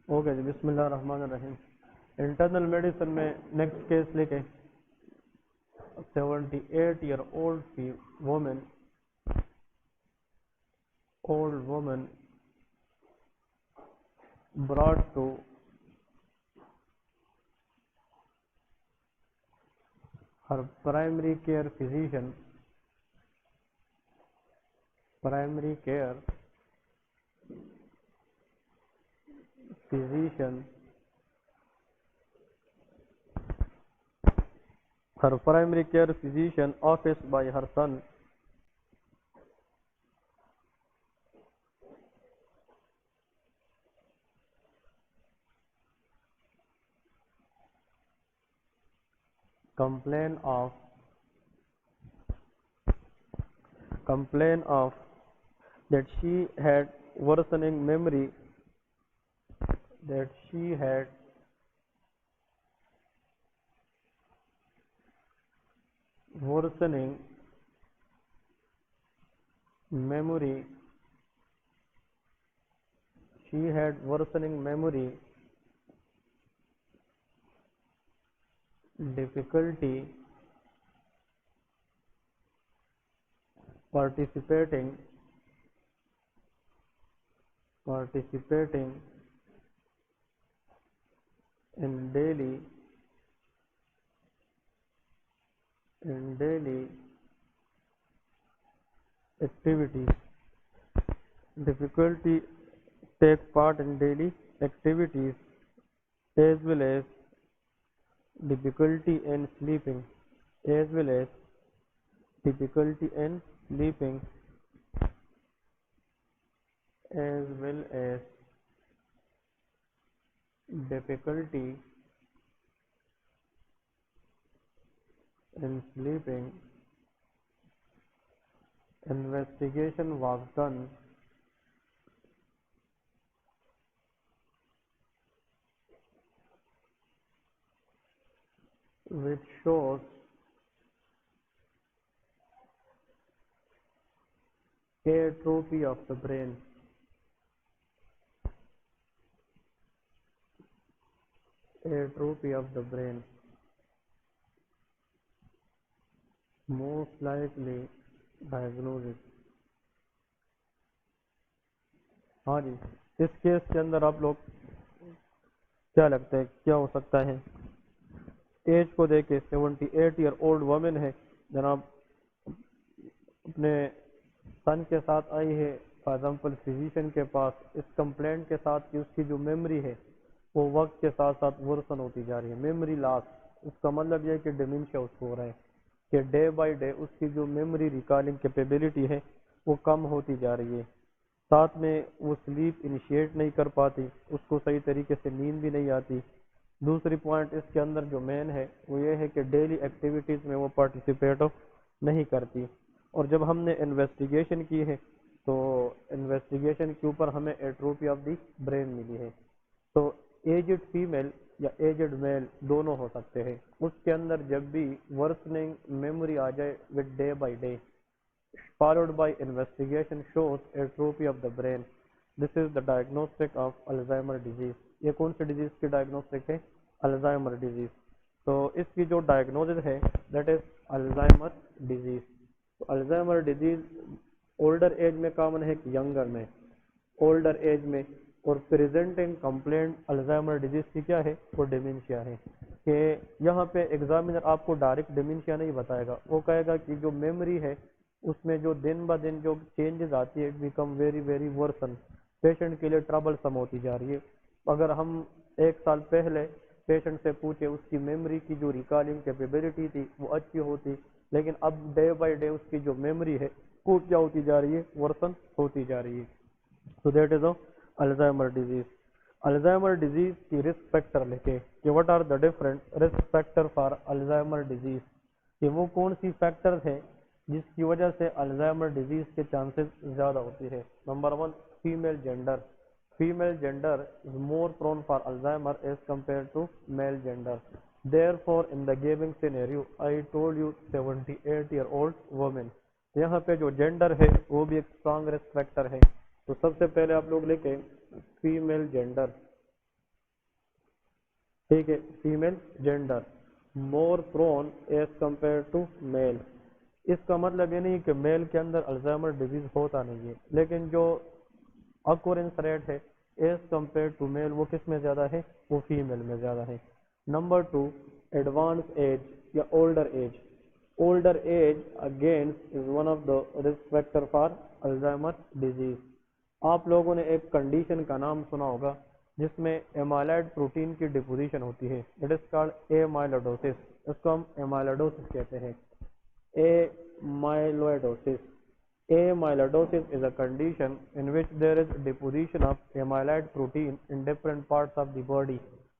Okay جی، بسم اللہ الرحمن الرحیم۔ انٹرنل میڈیسن میں نیکسٹ کیس لے کے 78-year-old woman brought to her primary care physician office by her son. Complain of that she had worsening memory difficulty participating in daily activities as well as difficulty in sleeping as well as difficulty in sleeping investigation was done which shows atrophy of the brain. Most likely diagnosis. ہاں جی، اس case کے اندر آپ لوگ کیا لگتا ہے کیا ہو سکتا ہے؟ ایج کو دیکھے 78-year-old woman ہے جناب، اپنے سن کے ساتھ آئی ہے فار ایگزامپل فزیشین کے پاس اس کمپلینٹ کے ساتھ کہ اس کی جو میموری ہے وہ وقت کے ساتھ ساتھ ورسن ہوتی جا رہی ہے، میموری لاس۔ اس کا مطلب یہ ہے کہ ڈیمینشیا اس کو ہو رہا ہے کہ ڈے بائی ڈے اس کی جو میموری ریکالنگ کیپیبلٹی ہے وہ کم ہوتی جا رہی ہے، ساتھ میں وہ سلیپ انیشیٹ نہیں کر پاتی، اس کو صحیح طریقے سے نیند بھی نہیں آتی۔ دوسری پوائنٹ اس کے اندر جو مین ہے وہ یہ ہے کہ ڈیلی ایکٹیویٹیز میں وہ پارٹیسپیٹ نہیں کرتی۔ اور جب ہم نے انویسٹیگیشن کی ہے تو انویسٹیگیشن کے اوپر ہمیں ایٹروفی آف دی برین ملی ہے۔ تو ایجڈ فیمیل یا ایجڈ میل دونوں ہو سکتے ہیں، اس کے اندر جب بھی ورسننگ میموری آ جائے with day by day followed by investigation shows atrophy of the brain. This is the diagnostic of Alzheimer disease. یہ کون سی ڈیزیز کی ڈائگنوسٹک ہے؟ Alzheimer disease. تو اس کی جو ڈائگنوزز ہے دیٹ از الزائمر ڈیزیز۔ تو الزائمر ڈیزیز اولڈر ایج میں کامن ہے کہ ینگر میں؟ اولڈر ایج میں۔ اور پریزنٹنگ کمپلینٹ الزائمر ڈیزیز کی کیا ہے؟ وہ ڈیمینشیا ہے۔ کہ یہاں پہ ایگزامینر آپ کو ڈائریکٹ ڈیمینشیا نہیں بتائے گا، وہ کہے گا کہ جو میموری ہے اس میں جو دن با دن جو چینجز آتی ہے become very very worsen, patient کے لیے ٹربل سم ہوتی جا رہی ہے۔ اگر ہم 1 سال پہلے پیشنٹ سے پوچھے اس کی میموری کی جو ریکالنگ کیپیبلٹی تھی وہ اچھی ہوتی، لیکن اب ڈے بائی ڈے اس کی جو میموری ہے وہ کیا ہوتی جا رہی ہے؟ ورسن ہوتی جا رہی ہے۔ تو that is Alzheimer disease. Alzheimer disease کی رسک فیکٹر لکھے کہ what are the different risk factor for Alzheimer disease, کہ وہ کون سی فیکٹرز ہیں جس کی وجہ سے الزائمر ڈیزیز کے چانسز زیادہ ہوتی ہے۔ Number 1 female gender. Female gender is more prone for Alzheimer as compared to male gender. Therefore, in the given scenario, I told you 78-year-old woman. یہاں پہ جو جینڈر ہے وہ بھی ایک اسٹرانگ رسک فیکٹر ہے۔ تو سب سے پہلے آپ لوگ لکھیں فیمیل جینڈر۔ ٹھیک ہے. Female gender more prone as compare to male. اس کا مطلب یہ نہیں کہ میل کے اندر الزائمر ڈیزیز ہوتا نہیں ہے، لیکن جو اکورنس ریٹ ہے ایز کمپیئر ٹو میل وہ کس میں زیادہ ہے؟ وہ فیمیل میں زیادہ ہے. نمبر 2، ایڈوانس ایج یا older age. Older age against is one of the risk factor for Alzheimer disease. آپ لوگوں نے ایک کنڈیشن کا نام سنا ہوگا جس میں ایمائلائڈ پروٹین کی ڈپوزیشن ہوتی ہے. It is called ایمائلوڈوسس. اس کو ہم ایمائلوڈوسس کہتے ہیں. Amyloidosis. Amyloidosis is a condition in which there is deposition of amyloid protein in different parts of the body.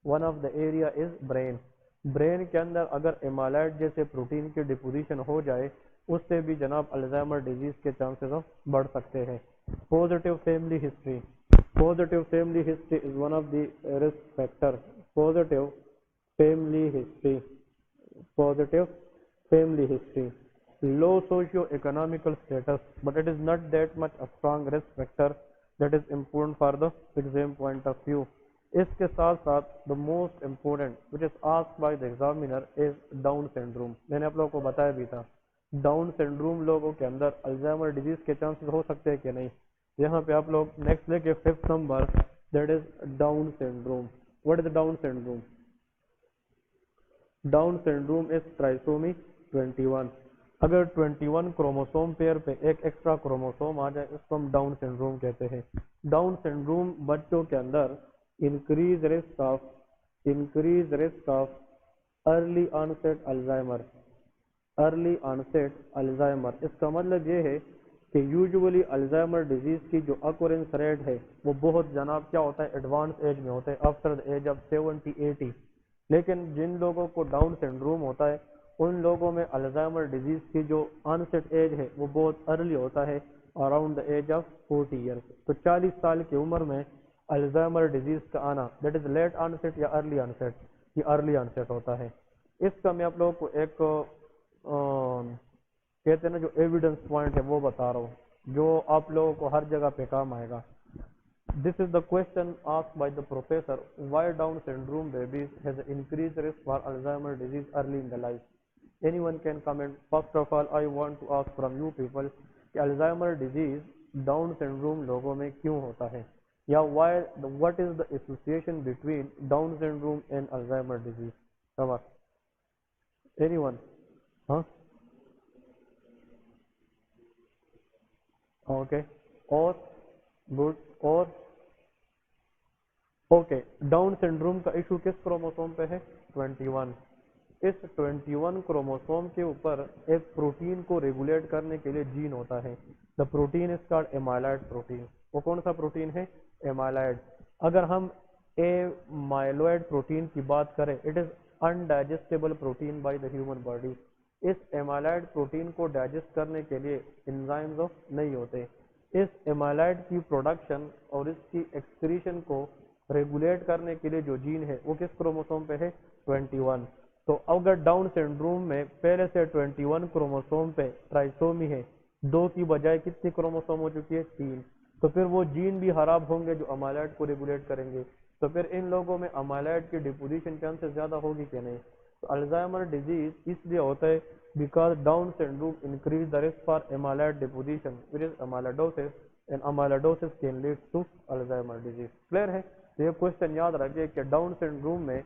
One of the area is brain. Brain کے اندر اگر ایمالائڈ جیسے پروٹین کی ڈپوزیشن ہو جائے اس سے بھی جناب الزائمر ڈیزیز کے چانسز بڑھ سکتے ہیں. Positive family history. Positive family history is one of the risk factor. Positive family history. Positive family history. Low socio-economical status, but it is not that much a strong risk factor that is important for the exam point of view. اس کے ساتھ ساتھ the most important which is asked by the examiner is Down syndrome. میں نے آپ لوگوں کو بتایا بھی تھا ڈاؤن سنڈروم لوگوں کے اندر الزائمر ڈیزیز کے چانسز ہو سکتے ہیں کہ نہیں. یہاں پہ آپ لوگ نیکسٹ لے کے 5th نمبر that is Down syndrome. What is the Down syndrome? Down syndrome is trisomy 21. اگر 21 کروموسوم پیئر پہ ایک ایکسٹرا کروموسوم آ جائے اس کو ہم ڈاؤن سنڈروم کہتے ہیں. ڈاؤن سنڈروم بچوں کے اندر increase risk of early onset Alzheimer. Early onset Alzheimer اس کا مطلب یہ ہے کہ یوزولی الزائمر ڈیزیز کی جو اکورنس ریٹ ہے وہ بہت جناب کیا ہوتا ہے ایڈوانس ایج میں ہوتا ہے آفٹر دا ایج آف 70-80. لیکن جن لوگوں کو ڈاؤن سنڈروم ہوتا ہے ان لوگوں میں الزائمر ڈیزیز کی جو آنسیٹ ایج ہے وہ بہت ارلی ہوتا ہے around the age of 40 years. تو 40 سال کی عمر میں الزائمر ڈیزیز کا آنا دیٹ از لیٹ آنسیٹ یا ارلی آنسیٹ؟ یہ ارلی آنسیٹ ہوتا ہے. اس کا میں آپ لوگوں کو ایک کہتے ہیں نا جو ایویڈنس پوائنٹ ہے وہ بتا رہا ہوں جو آپ لوگوں کو ہر جگہ پہ کام آئے گا. This is the question asked by the professor, why Down syndrome babies has an increased risk for Alzheimer disease early in the life. Anyone can comment. First of all, I want to ask from you people کہ Alzheimer disease Down syndrome لوگوں میں کیوں ہوتا ہے یا what is the association between Down syndrome and Alzheimer disease. Come on. Anyone? Huh? Okay. Or good or okay. Down syndrome کا issue کس chromosome پہ ہے؟ 21. اس 21 کروموسوم کے اوپر ایک پروٹین کو ریگولیٹ کرنے کے لیے جین ہوتا ہے. دا پروٹین از کالڈ ایمائلائڈ پروٹین. وہ کون سا پروٹین ہے؟ ایمائلائڈ. اگر ہم ایمائلوائڈ پروٹین کی بات کریں it is indigestible protein by the human body. اس ایمائلائڈ پروٹین کو ڈائجسٹ کرنے کے لیے انزائمز نہیں ہوتے. اس ایمائلائڈ کی پروڈکشن اور اس کی ایکسکریشن کو ریگولیٹ کرنے کے لیے جو جین ہے وہ کس کروموسوم پہ ہے؟ 21. تو اگر ڈاؤن سنڈروم میں پہلے سے 21 کروموسوم پہ ٹرائسومی ہے 2 کی بجائے کتنی کروموسوم ہو چکی ہے؟ 3. تو پھر وہ جین بھی خراب ہوں گے جو امائلائڈ کو ریگولیٹ کریں گے. تو پھر ان لوگوں میں امائلائڈ کی ڈپوزیشن چانسز زیادہ ہوگی کہ نہیں؟ تو الزائمر ڈیزیز اس لیے ہوتا ہے because Down syndrome increase the risk for amyloid deposition which is amyloidosis and amyloidosis can lead to Alzheimer disease. Clear ہے؟ تو یہ کوشچن یاد رکھیے کہ ڈاؤن سنڈروم میں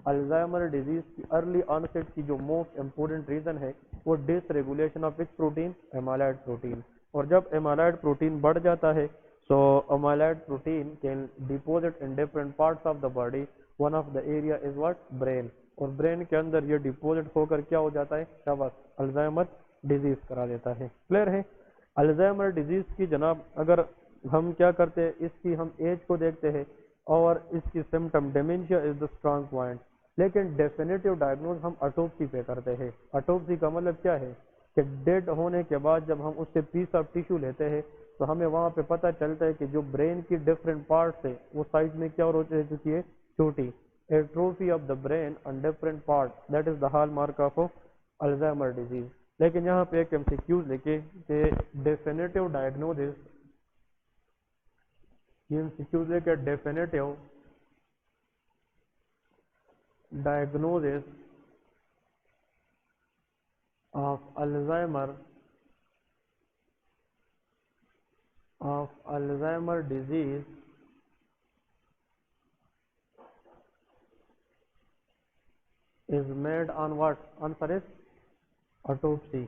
الزائمر ڈیزیز کی ارلی آنسیٹ کی جو موسٹ امپورٹنٹ ریزن ہے وہ dysregulation of which protein? Amyloid protein. اور جب ایمائلائڈ پروٹین بڑھ جاتا ہے so amyloid protein can deposit in different parts of the body. One of the area is what? Brain. اور برین کے اندر یہ ڈپوزٹ ہو کر کیا ہو جاتا ہے؟ شاباش الزائمر ڈیزیز کرا دیتا ہے. کلیئر ہے؟ الزائمر ڈیزیز کی جناب اگر ہم کیا کرتے ہیں اس کی ہم ایج کو دیکھتے ہیں اور اس کی symptom ڈیمینشیا is the strong point. لیکن ڈیفینیٹیو ڈائگنوز ہم اٹوپسی پہ کرتے ہیں. اٹوپسی کا مطلب کیا ہے کہ ڈیڈ ہونے کے بعد جب ہم اس سے پیس آف ٹیشو لیتے ہیں تو ہمیں وہاں پہ پتہ چلتا ہے کہ جو برین کی ڈفرینٹ پارٹس ہے وہ سائز میں کیا رہ چکی ہے؟ چھوٹی. Atrophy of the brain on different part that is the hallmark of Alzheimer disease. لیکن یہاں پہ ایک MCQ لکھے کہ ڈیفینیٹیو ڈائگنوزس یہ MCQ لے کے ڈیفینیٹیو diagnosis of Alzheimer disease is made on what? Answer is autopsy.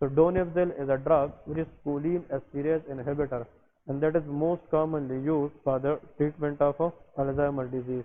So donepezil is a drug which is choline esterase inhibitor, and that is most commonly used for the treatment of Alzheimer disease.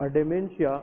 a dementia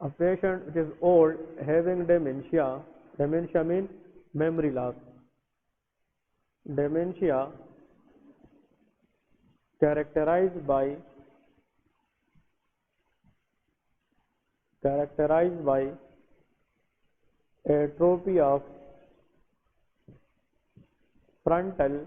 a patient which is old having dementia mean memory loss, dementia characterized by atrophy of frontal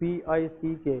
PICK,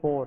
4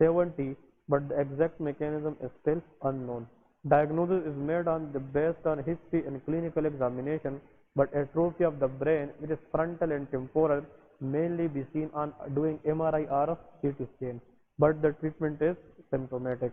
70, but the exact mechanism is still unknown. Diagnosis is made based on history and clinical examination, but atrophy of the brain, which is frontal and temporal, mainly be seen on doing MRI or CT scan, but the treatment is symptomatic.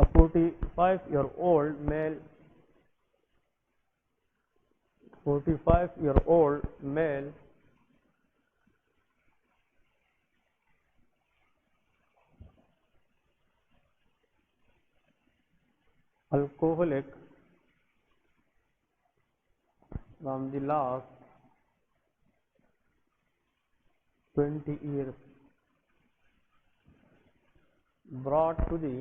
a 45-year-old male 45-year-old male alcoholic from the last 20 years brought to the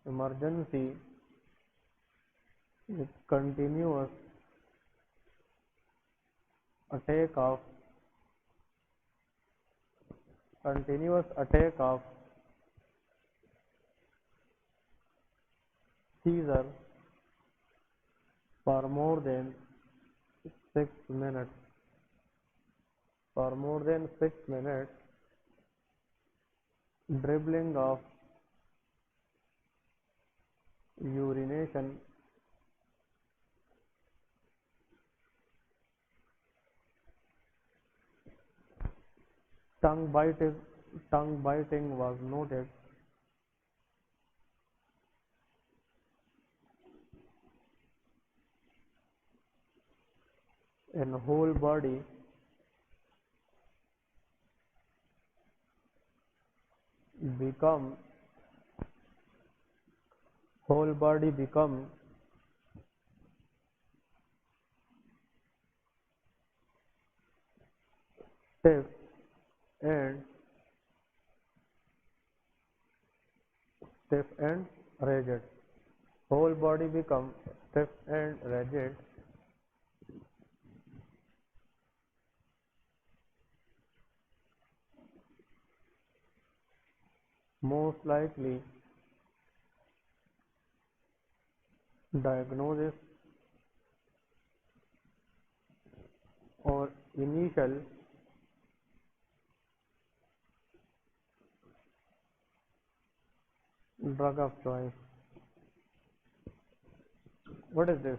emergency with attack of continuous attack of seizure for more than 6 minutes, for more than 6 minutes, dribbling of urination, tongue biting, tongue biting was noted, and become whole body become stiff and stiff and rigid. Whole body become stiff and rigid, most likely diagnosis or initial drug of choice. What is this?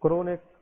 chronic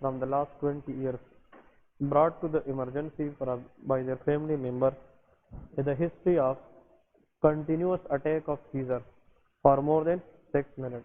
from the last 20 years, brought to the emergency by their family member with a history of continuous attack of seizure for more than 6 minutes.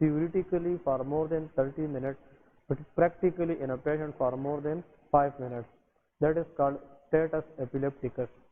theoretically for more than 30 minutes, but practically in a patient for more than 5 minutes. That is called status epilepticus.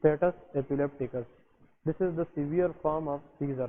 Status epilepticus. This is the severe form of seizure.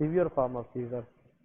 Severe form of seizure.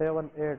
7, 8,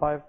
5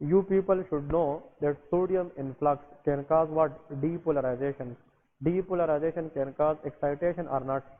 You people should know that sodium influx can cause what? Depolarization. Depolarization can cause excitation or not?